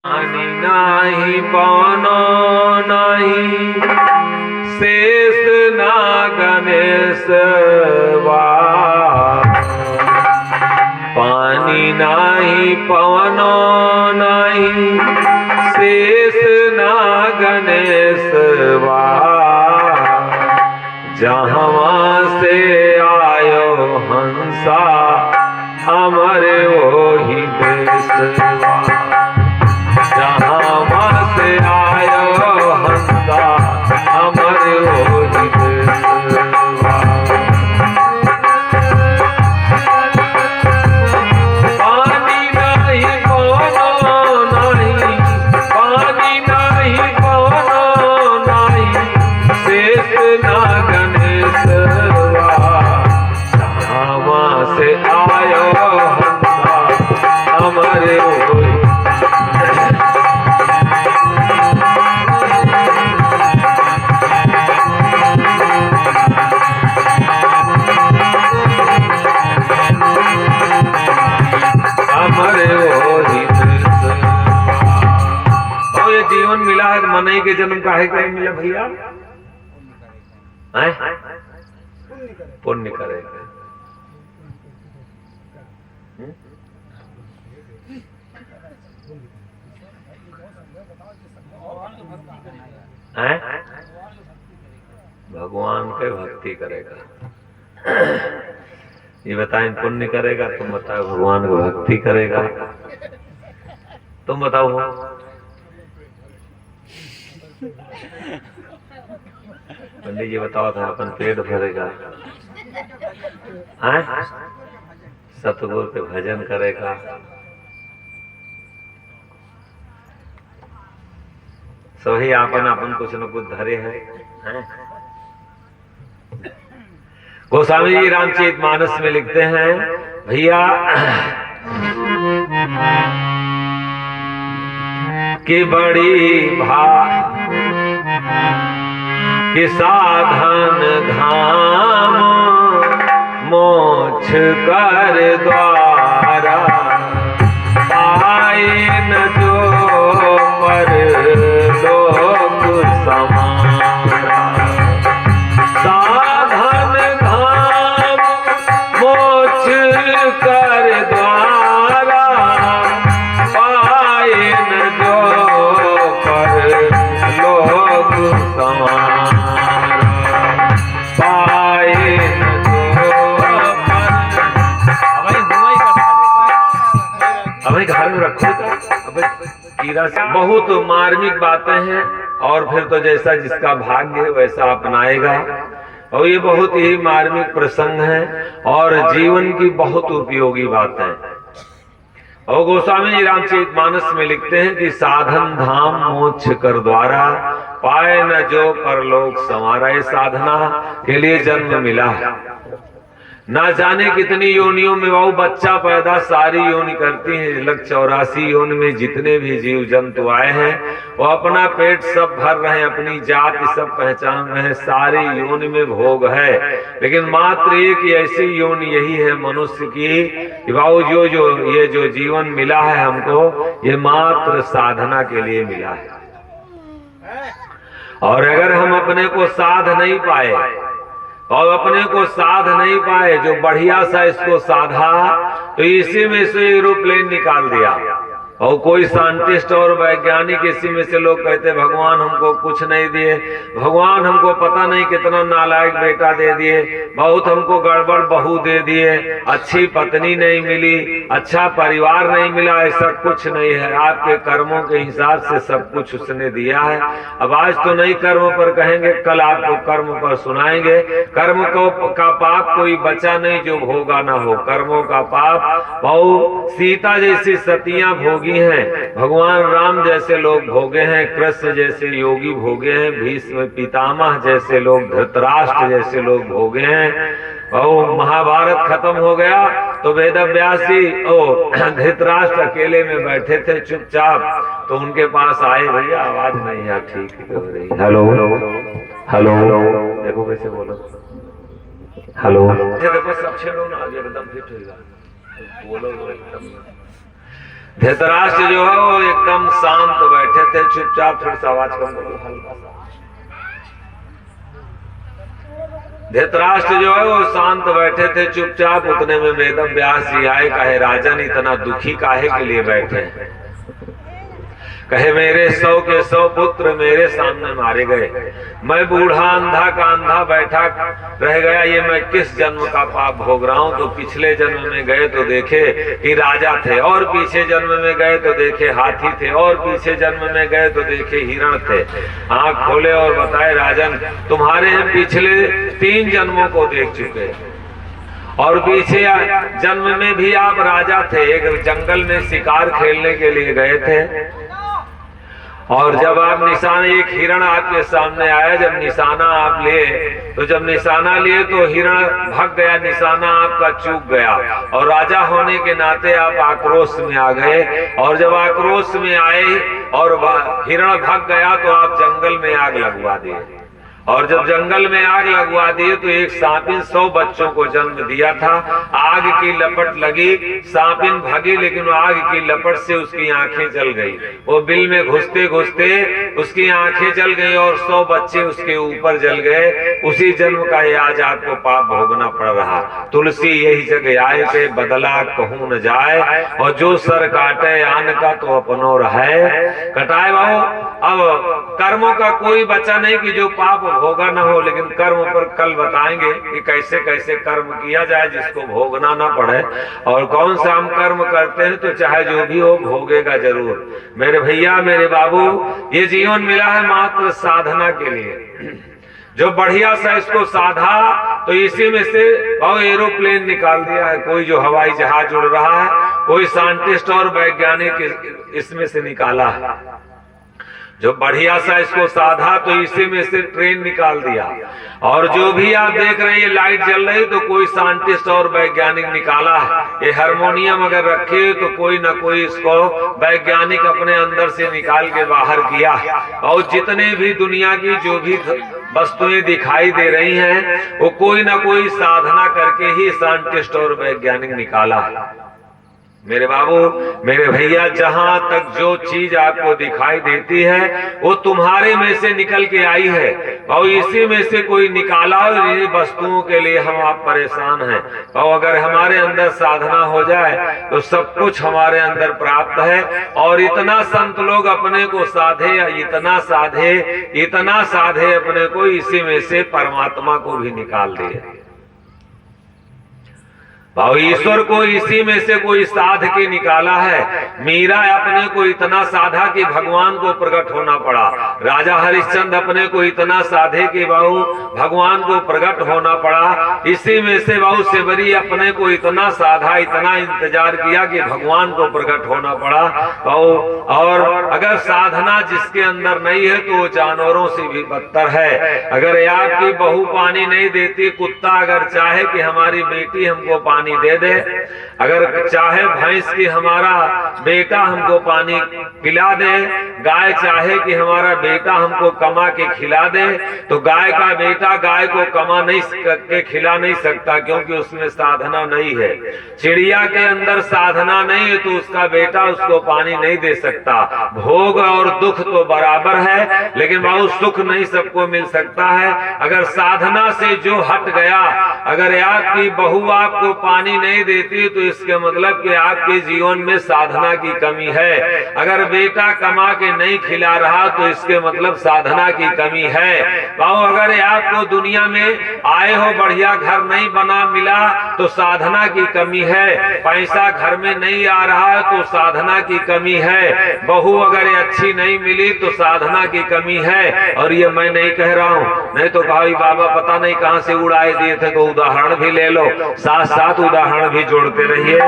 पानी नाही पवनो नाही शेष ना गणेश पानी नाही पवनो नाही शेष ना गणेश जहाँ से आयो हंसा हमारे वही देश जहाँ से आयो हंसा हमारे वही देश पानी नहीं पवनो नहीं पानी नहीं पवनो नहीं शेष ना गणेश जहाँ से आयो हंसा हमारे वही जीवन मिला है मनई के जन्म काहे का मिला भैया? पुण्य करेगा। भगवान के भक्ति करेगा। ये बताएं पुण्य करेगा, तुम बताओ भगवान की भक्ति करेगा, तुम बताओ। पंडित जी बताओ था अपन पेट भरेगा, सतगुरु के भजन करेगा, सही आपन आपन कुछ न कुछ धरे है। गोस्वामी जी रामचरित मानस में लिखते हैं भैया कि बड़ी कि साधन धाम मोक्ष कर द्वारा आए न जो पर लोक समारा साधन धाम मोक्ष कर द्वारा पाए न जो पर लोक समारा घर में रखो तो बहुत मार्मिक बातें हैं। और फिर तो जैसा जिसका भाग्य है वैसा अपनाएगा। और ये बहुत ही मार्मिक प्रसंग है और जीवन की बहुत उपयोगी बात है। और गोस्वामी जी रामचरित मानस में लिखते हैं कि साधन धाम मोक्ष कर द्वारा पाए न जो परलोक संवारा। ये साधना के लिए जन्म मिला है। ना जाने कितनी योनियों में वो बच्चा पैदा सारी योनि करती हैं। लग 84 योन में जितने भी जीव जंतु आए हैं वो अपना पेट सब भर रहे हैं, अपनी जाति सब पहचान रहे हैं, सारी योनि में भोग है। लेकिन मात्र एक ऐसी योनि यही है मनुष्य की कि बाबू जो ये जो जीवन मिला है हमको ये मात्र साधना के लिए मिला है। और अगर हम अपने को साध नहीं पाए और अपने को साध नहीं पाए, जो बढ़िया सा इसको साधा तो इसी में से एरोप्लेन निकाल दिया। और कोई साइंटिस्ट और वैज्ञानिक इसी में से लोग कहते भगवान हमको कुछ नहीं दिए, भगवान हमको पता नहीं कितना नालायक बेटा दे दिए, बहुत हमको गड़बड़ बहू दे दिए, अच्छी पत्नी नहीं मिली, अच्छा परिवार नहीं मिला। ऐसा कुछ नहीं है, आपके कर्मों के हिसाब से सब कुछ उसने दिया है। अब आज तो नहीं कर्म पर कहेंगे, कल आपको कर्म पर सुनाएंगे। कर्म का पाप कोई बचा नहीं जो भोगा ना हो। कर्मों का पाप बहु सीता जैसी सतियां भोगी हैं, भगवान राम जैसे लोग भोगे हैं, कृष्ण जैसे योगी भोगे हैं, भीष्म पितामह जैसे लोग, धृतराष्ट्र जैसे लोग भोगे हैं। और महाभारत खत्म हो गया तो वेद व्यासी धृतराष्ट्र अकेले में बैठे थे चुपचाप, तो उनके पास आए, भैया आवाज नहीं है ठीक हो रही, हेलो हेलो, देखो कैसे बोलो, हेलो देखो सब छेड़ो ना, एकदम फिट होगा, बोलो एकदम। धृतराष्ट्र जो है वो एकदम शांत बैठे थे, चुपचाप। थोड़ी सा आवाज कम करो, हल्का सा। धृतराष्ट्र जो है वो शांत बैठे थे चुपचाप। उतने में वेद व्यास जी आए, कहे राजन इतना दुखी काहे के लिए बैठे हैं? कहे मेरे 100 के 100 पुत्र मेरे सामने मारे गए, मैं बूढ़ा अंधा का अंधा बैठा रह गया, ये मैं किस जन्म का पाप भोग रहा हूँ? तो पिछले जन्म में गए तो देखे कि राजा थे, और पीछे जन्म में गए तो देखे हाथी थे, और पीछे जन्म में गए तो देखे हिरण थे। आंख खोले और बताए राजन तुम्हारे हम पिछले 3 जन्मों को देख चुके, और पीछे जन्म में भी आप राजा थे, एक जंगल में शिकार खेलने के लिए गए थे, और जब आप निशाना, एक हिरण आपके सामने आया, जब निशाना आप लिए तो जब निशाना लिए तो हिरण भाग गया, निशाना आपका चूक गया, और राजा होने के नाते आप आक्रोश में आ गए, और जब आक्रोश में आए और हिरण भाग गया तो आप जंगल में आग लगवा दिए, और जब जंगल में आग लगवा दिए तो एक सांपिन 100 बच्चों को जन्म दिया था। आग की लपट लगी, सांपिन भागी, लेकिन आग की लपट से उसकी आंखें जल गई। वो बिल में घुसते घुसते उसकी आंखें जल गई और 100 बच्चे उसके ऊपर जल गए। उसी जन्म का ये आज आपको पाप भोगना पड़ रहा। तुलसी यही जगह आए पे बदला कहूं न जाए, और जो सर काटे आन का तो अपनो रहे कटाए। बाबू अब कर्मों का कोई बचा नहीं कि जो पाप भोगा ना हो, लेकिन कर्म पर कल बताएंगे कि कैसे कैसे कर्म किया जाए जिसको भोगना ना पड़े, और कौन सा हम कर्म करते हैं तो चाहे जो भी हो भोगेगा जरूर। मेरे भैया मेरे बाबू, ये जीवन मिला है मात्र साधना के लिए। जो बढ़िया सा इसको साधा तो इसी में से एरोप्लेन निकाल दिया है, कोई जो हवाई जहाज उड़ रहा है, कोई साइंटिस्ट और वैज्ञानिक इसमें से निकाला है। जो बढ़िया सा इसको साधा तो इसी में से ट्रेन निकाल दिया, और जो भी आप देख रहे हैं लाइट जल रही तो कोई साइंटिस्ट और वैज्ञानिक निकाला है। ये हारमोनियम अगर रखे तो कोई ना कोई इसको वैज्ञानिक अपने अंदर से निकाल के बाहर किया। और जितने भी दुनिया की जो भी वस्तुएं दिखाई दे रही हैं वो कोई ना कोई साधना करके ही साइंटिस्ट और वैज्ञानिक निकाला है। मेरे बाबू मेरे भैया, जहां तक जो चीज आपको दिखाई देती है वो तुम्हारे में से निकल के आई है, और इसी में से कोई निकाला हो। वस्तुओं के लिए हम आप परेशान हैं, और अगर हमारे अंदर साधना हो जाए तो सब कुछ हमारे अंदर प्राप्त है। और इतना संत लोग अपने को साधे, या इतना साधे अपने को, इसी में से परमात्मा को भी निकाल दिए। भाव ईश्वर को इसी में से कोई साध के निकाला है। मीरा अपने को इतना साधा कि भगवान को प्रकट होना पड़ा। राजा हरिश्चंद्र अपने को इतना साधे कि बाहु भगवान को प्रकट होना पड़ा। इसी में से बाहु सेवरी अपने को इतना साधा, इतना इंतजार किया कि भगवान को प्रकट होना पड़ा। और अगर साधना जिसके अंदर नहीं है तो वो जानवरों से भी बदतर है। अगर आपकी बहू पानी नहीं देती, कुत्ता अगर चाहे कि हमारी बेटी हमको पानी दे दे, अगर चाहे भैंस की हमारा बेटा हमको पानी पिला दे, गाय चाहे कि हमारा बेटा हमको कमा के खिला दे, तो गाय का बेटा गाय को कमा नहीं के खिला नहीं सकता, क्योंकि उसमें साधना नहीं है। चिड़िया के अंदर साधना नहीं है तो उसका बेटा उसको पानी नहीं दे सकता। भोग और दुख तो बराबर है, लेकिन बहुत सुख नहीं सबको मिल सकता है। अगर साधना से जो हट गया, अगर आपकी बहू आपको पानी नहीं देती तो इसके मतलब कि आपके जीवन में साधना की कमी है। अगर बेटा कमा के नहीं खिला रहा तो इसके मतलब साधना की कमी है। और अगर आपको दुनिया में आए हो बढ़िया घर नहीं बना मिला तो साधना की कमी है। पैसा घर में नहीं आ रहा है तो साधना की कमी है। बहू अगर अच्छी नहीं मिली तो साधना की कमी है। और ये मैं नहीं कह रहा हूँ, नहीं तो भाई बाबा पता नहीं कहाँ से उड़ाए दिए थे, तो उदाहरण भी ले लो, साथ साथ उदाहरण भी जोड़ते रहिए।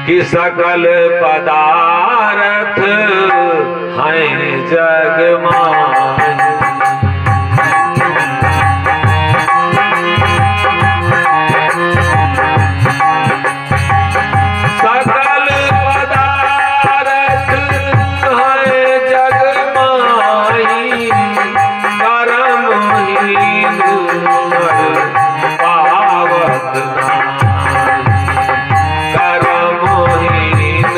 कि सकल पदार्थ हैं जग माय, सकल पदार्थ हैं जग माई, परमहीन पावत नाई, करमहीन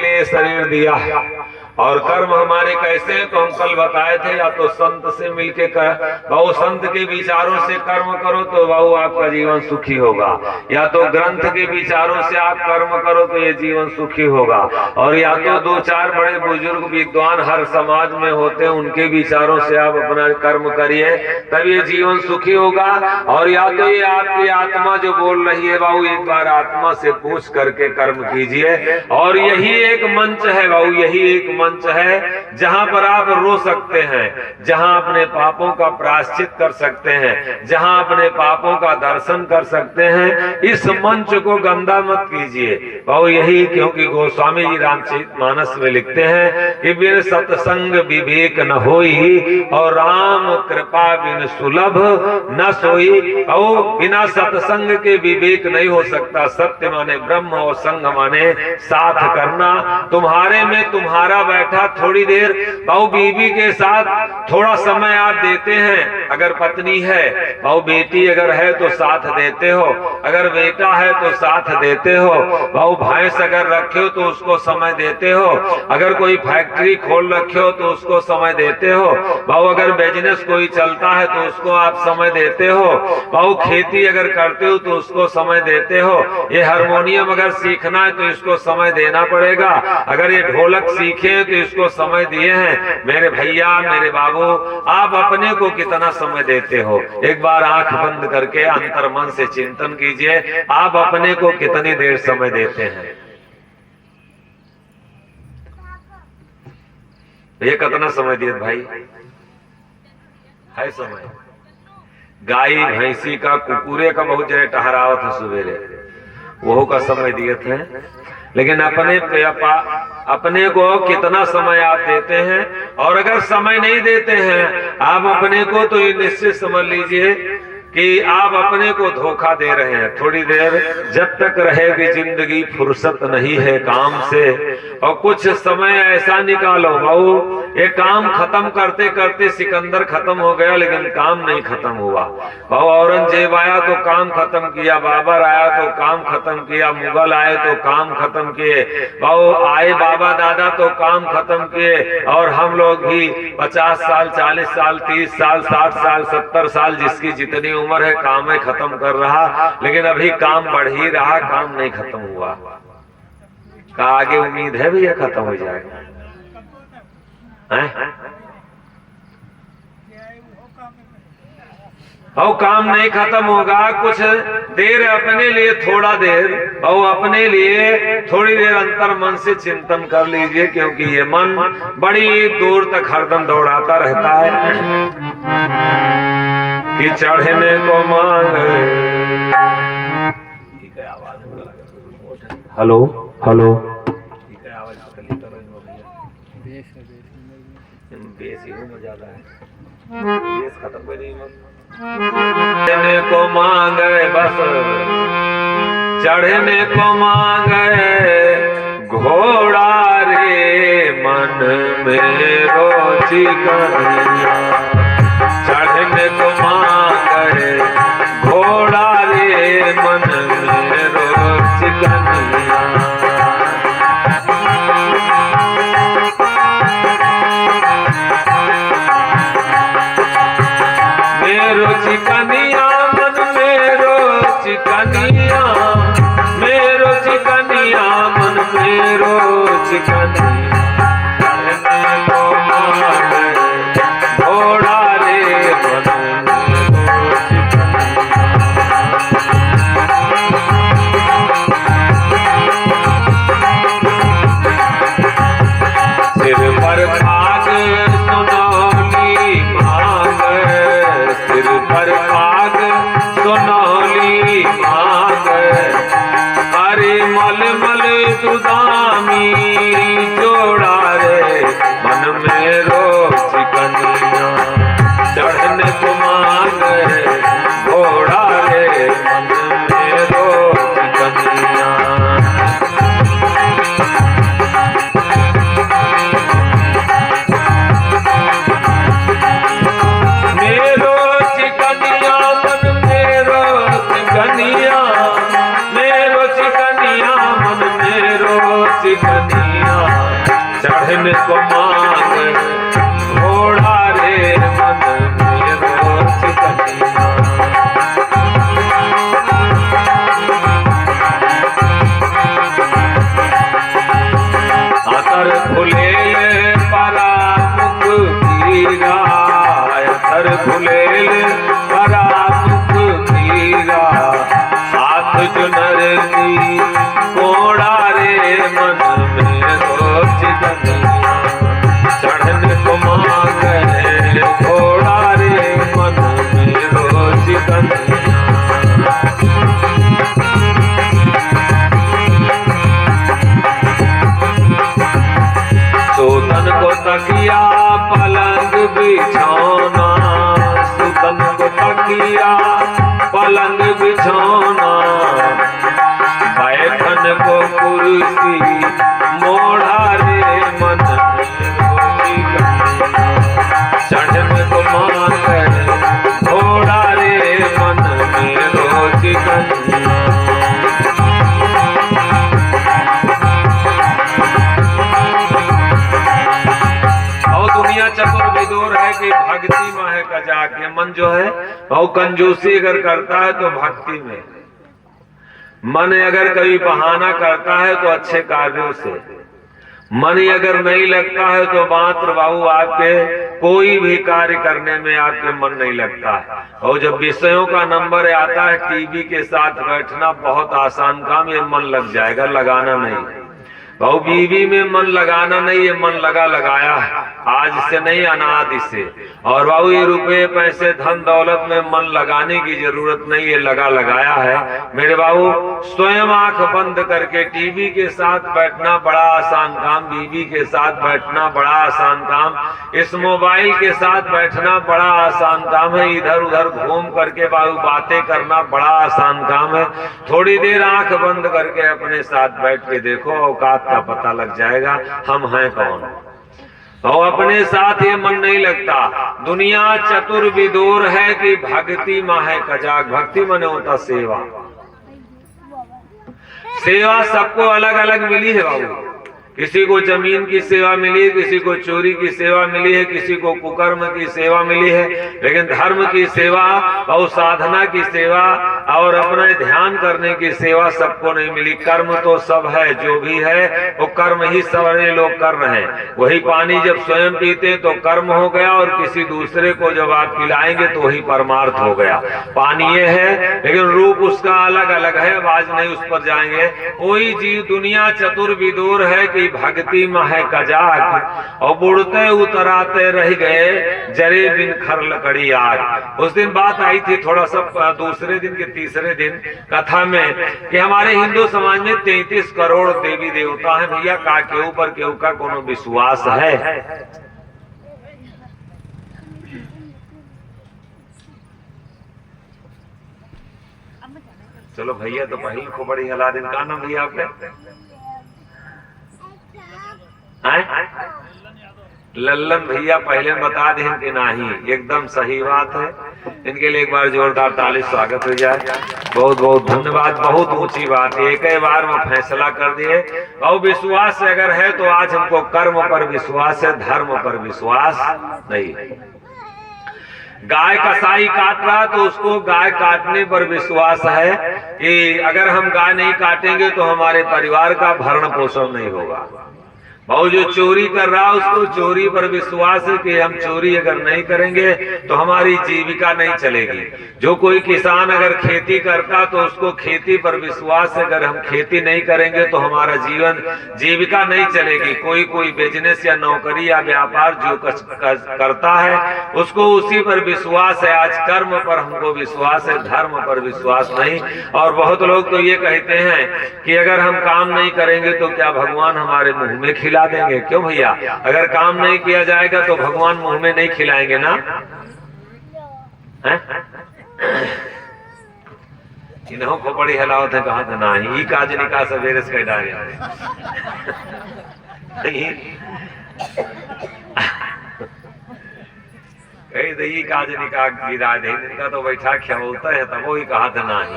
लिए शरीर दिया है। और कर्म हमारे कैसे हैं तो हम कल बताए थे, या तो संत से मिलके बहु संत के विचारों से कर्म करो तो बहु आपका जीवन सुखी होगा, या तो ग्रंथ के विचारों से आप कर्म करो तो ये जीवन सुखी होगा, और या तो दो चार बड़े बुजुर्ग विद्वान हर समाज में होते हैं उनके विचारों से आप अपना कर्म करिए, तब ये जीवन सुखी होगा। और या तो ये आपकी आत्मा जो बोल रही है बाबू, एक बार आत्मा से पूछ करके कर्म कीजिए। और यही एक मंच है बाबू, यही एक मंच है जहां पर आप रो सकते हैं, जहां अपने पापों का प्रायश्चित कर सकते हैं, जहां अपने पापों का दर्शन कर सकते हैं। इस मंच को गंदा मत कीजिए बाबू, यही क्योंकि गोस्वामी जी रामचरितमानस में लिखते हैं कि बिन सत्संग विवेक न होई और राम कृपा बिन सुलभ न सोई। और बिना सत्संग के विवेक नहीं हो सकता। सत्य माने ब्रह्म और संग माने साथ करना। तुम्हारे में तुम्हारा बैठा थोड़ी देर बहु बीवी के साथ थोड़ा समय आप देते हैं, अगर पत्नी है, बहु बेटी अगर है तो साथ देते हो, अगर बेटा है तो साथ देते हो, बहु भैंस अगर रखे हो तो उसको समय देते हो, अगर कोई फैक्ट्री खोल रखे हो तो उसको समय देते हो, बहु अगर बिजनेस कोई चलता है तो उसको आप समय देते हो, बहु खेती अगर करते हो तो उसको समय देते हो। ये हारमोनियम अगर सीखना है तो इसको समय देना पड़ेगा, अगर ये ढोलक सीखे तो इसको समय दिए हैं। मेरे भैया, मेरे बाबू, आप अपने को कितना समय देते हो? एक बार आंख बंद करके अंतर मन से चिंतन कीजिए, आप अपने को कितनी देर समय देते हैं? ये कितना समय दिए भाई? है समय? गाय भैंसी का, कुकुरे का बहुत जगह टहराव था सवेरे, वो का समय दिए थे। लेकिन अपने को कितना समय आप देते हैं? और अगर समय नहीं देते हैं आप अपने को, तो ये निश्चित समझ लीजिए कि आप अपने को धोखा दे रहे हैं। थोड़ी देर जब तक रहेगी जिंदगी फुर्सत नहीं है काम से, और कुछ समय ऐसा निकालो बाबू, ये काम खत्म करते करते सिकंदर खत्म हो गया लेकिन काम नहीं खत्म हुआ। बाबू औरंगजेब आया तो काम खत्म किया, बाबर आया तो काम खत्म किया, मुगल आए तो काम खत्म किए, बाबू आए बाबा दादा तो काम खत्म किए। और हम लोग भी 50 साल, 40 साल, 30 साल, 60 साल, 70 साल, जिसकी जितनी उम्र है काम है खत्म कर रहा, लेकिन अभी काम बढ़ ही रहा, काम नहीं खत्म हुआ। का आगे उम्मीद है भैया खत्म हो जाएगा? और काम नहीं खत्म होगा। कुछ देर अपने लिए, थोड़ा देर और अपने लिए थोड़ी देर अंतर मन से चिंतन कर लीजिए, क्योंकि ये मन बड़ी दूर तक हरदम दौड़ाता रहता है कि चढ़ने को मांग। हेलो हेलो, ज्यादा है, खत्म कर नहीं चढ़ने को मांगे, बस चढ़ने को मांगे घोड़ा रे मन में रोची कन्हैया। चढ़ने को मांगे घोड़ा रे मन में रोची कन्हैया। चिकनिया मन मेरो चिकनिया, मेरो चिकनिया मन मेरो चिकनिया। चढ़ने को मांगे घोड़ा रे मन मेरो चिकनिया। चतुर विदुर है कि भक्ति में है कजाक। ये मन जो है वो कंजूसी अगर करता है तो भक्ति में, मन अगर कभी बहाना करता है तो अच्छे कार्यों से, मन अगर नहीं लगता है तो मात्र बाबू आपके कोई भी कार्य करने में आपके मन नहीं लगता है। और जब विषयों का नंबर आता है, टीवी के साथ बैठना बहुत आसान काम, ये मन लग जाएगा, लगाना नहीं। बहु बीवी में मन लगाना नहीं, ये मन लगा लगाया है, आज से नहीं अनादि से। और बाबू ये रुपए पैसे धन दौलत में मन लगाने की जरूरत नहीं, ये लगा लगाया है। मेरे बाबू स्वयं आंख बंद करके टीवी के साथ बैठना बड़ा आसान काम, बीवी के साथ बैठना बड़ा आसान काम, इस मोबाइल के साथ बैठना बड़ा आसान काम है, इधर उधर घूम करके बाबू बातें करना बड़ा आसान काम है। थोड़ी देर आंख बंद करके अपने साथ बैठ के देखो, औकात का पता लग जाएगा हम हैं कौन। और अपने साथ ये मन नहीं लगता। दुनिया चतुर विदुर है कि भक्ति में है कजाक। भक्ति माने होता सेवा। सेवा सबको अलग अलग मिली है बाबू। किसी को जमीन की सेवा मिली है, किसी को चोरी की सेवा मिली है, किसी को कुकर्म की सेवा मिली है, लेकिन धर्म की सेवा और साधना की सेवा और अपना ध्यान करने की सेवा सबको नहीं मिली। कर्म तो सब है, जो भी है वो कर्म ही सारे लोग कर रहे हैं। वही पानी जब स्वयं पीते तो कर्म हो गया, और किसी दूसरे को जब आप पिलाएंगे तो वही परमार्थ हो गया। पानी ये है लेकिन रूप उसका अलग अलग है, आज नहीं उस पर जाएंगे। वही जीव दुनिया चतुर विदुर है कि भक्ति में है कजाक। और बुढ़ते उतराते रह गए जरे बिन खर लकड़ी आग। उस दिन बात आई थी थोड़ा सा दूसरे दिन के तीसरे दिन कथा में कि हमारे हिंदू समाज में 33 करोड़ देवी देवता हैं भैया, का के ऊपर केहू का कोनो विश्वास है? चलो भैया तो पहले को बड़ी हिला दिन का नाम भैया आपके लल्लन भैया पहले बता दें कि नहीं, एकदम सही बात है। इनके लिए एक बार जोरदार ताली स्वागत हो जाए। बहुत बहुत धन्यवाद, बहुत ऊंची बात है। एक ही बार में फैसला कर दिए। और विश्वास अगर है तो आज हमको कर्म पर विश्वास है, धर्म पर विश्वास नहीं। गाय कसाई काट रहा तो उसको गाय काटने पर विश्वास है कि अगर हम गाय नहीं काटेंगे तो हमारे परिवार का भरण पोषण नहीं होगा। और जो चोरी कर रहा उसको चोरी पर विश्वास है कि हम चोरी अगर नहीं करेंगे तो हमारी जीविका नहीं चलेगी। जो कोई किसान अगर खेती करता तो उसको खेती पर विश्वास है, अगर हम खेती नहीं करेंगे तो हमारा जीविका नहीं चलेगी। कोई कोई बिजनेस या नौकरी या व्यापार जो करता है उसको उसी पर विश्वास है। आज कर्म पर हमको विश्वास है, धर्म पर विश्वास नहीं। और बहुत लोग तो ये कहते हैं कि अगर हम काम नहीं करेंगे तो क्या भगवान हमारे मुंह में खिला देंगे? क्यों भैया? अगर काम नहीं किया जाएगा तो भगवान मुंह में नहीं खिलाएंगे ना? इन्हों को बड़ी हिलावत है, कहा था नहीं काज निकाह सवेरे से डाले कही दही काज निकाह गिरा दे, इनका तो बैठा क्या होता है, तब वो ही कहा था नहीं।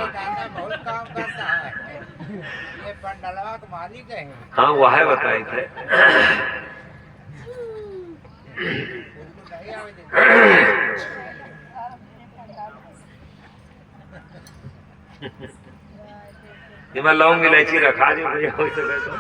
हाँ वह बताए थे। मैं लौंग इलायची रखा जी भैया हो सके तो